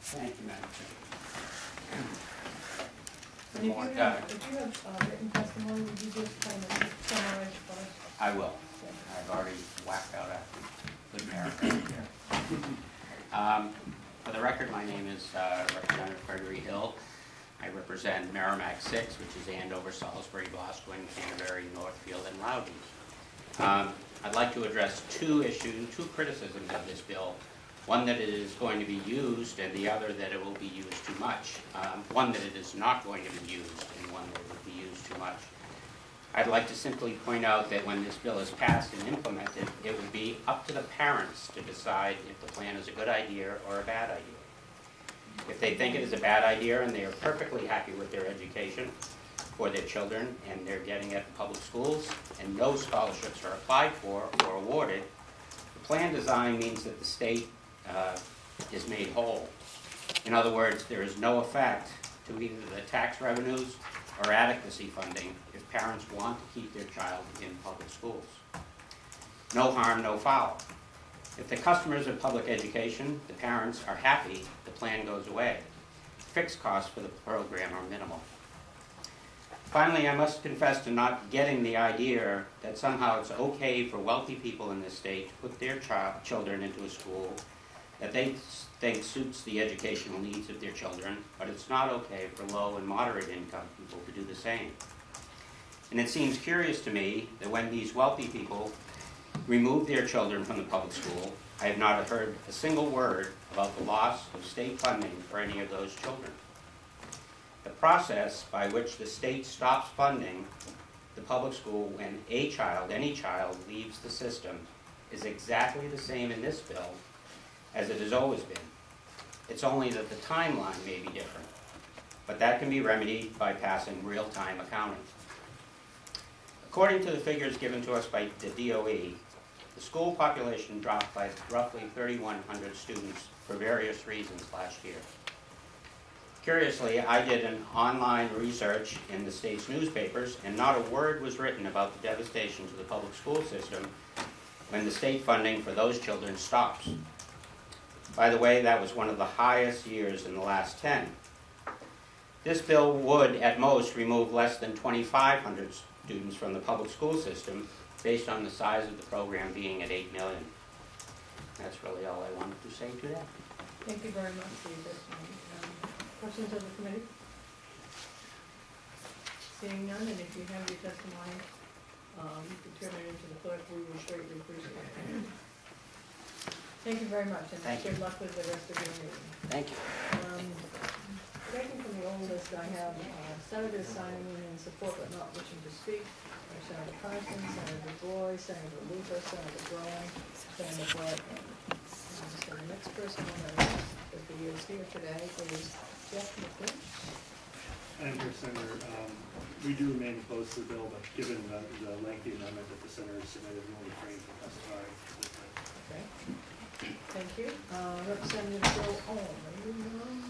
Thank you, Madam Chair. And if you have written testimony, would you just kind of summarize for us? I will. Okay. I've already whacked out a good paragraph here. For the record, my name is Representative Gregory Hill. I represent Merrimack 6, which is Andover, Salisbury, Boscawen, Canterbury, Northfield, and Loudon. I'd like to address two criticisms of this bill. One, that it is going to be used, and the other, that it will be used too much. One, that it is not going to be used, and one, that it will be used too much. I'd like to simply point out that when this bill is passed and implemented, it will be up to the parents to decide if the plan is a good idea or a bad idea. If they think it is a bad idea and they are perfectly happy with their education for their children and they're getting it in public schools and no scholarships are applied for or awarded, the plan design means that the state is made whole. In other words, there is no effect to either the tax revenues or adequacy funding if parents want to keep their child in public schools. No harm, no foul. If the customers of public education, the parents, are happy, the plan goes away. Fixed costs for the program are minimal. Finally, I must confess to not getting the idea that somehow it's okay for wealthy people in this state to put their children into a school that they think suits the educational needs of their children, but it's not okay for low and moderate income people to do the same. And it seems curious to me that when these wealthy people remove their children from the public school, I have not heard a single word about the loss of state funding for any of those children. The process by which the state stops funding the public school when a child, any child, leaves the system is exactly the same in this bill as it has always been. It's only that the timeline may be different, but that can be remedied by passing real-time accounting. According to the figures given to us by the DOE, the school population dropped by roughly 3,100 students for various reasons last year. Curiously, I did an online research in the state's newspapers, and not a word was written about the devastation to the public school system when the state funding for those children stops. By the way, that was one of the highest years in the last 10. This bill would, at most, remove less than 2,500 students from the public school system based on the size of the program being at $8 million. That's really all I wanted to say to that. Thank you very much for your testimony. Questions of the committee? Seeing none, and if you have your testimony, you can turn it into the clerk. We will greatly appreciate it. Thank you very much, and good luck with the rest of your meeting. Thank you. Taking from the old list, I have senators signing in support but not wishing to speak. Senator Carson, Senator Boyd, Senator Luca, Senator Braun, Senator Bradford. So the next person on the list that is here today is Jeff McClinch. Madam Chair, Senator, we do remain opposed to the bill, but given the lengthy amendment that the senator submitted, we will refrain from testifying. Okay. Thank you. Representative Bill Owen, are you on?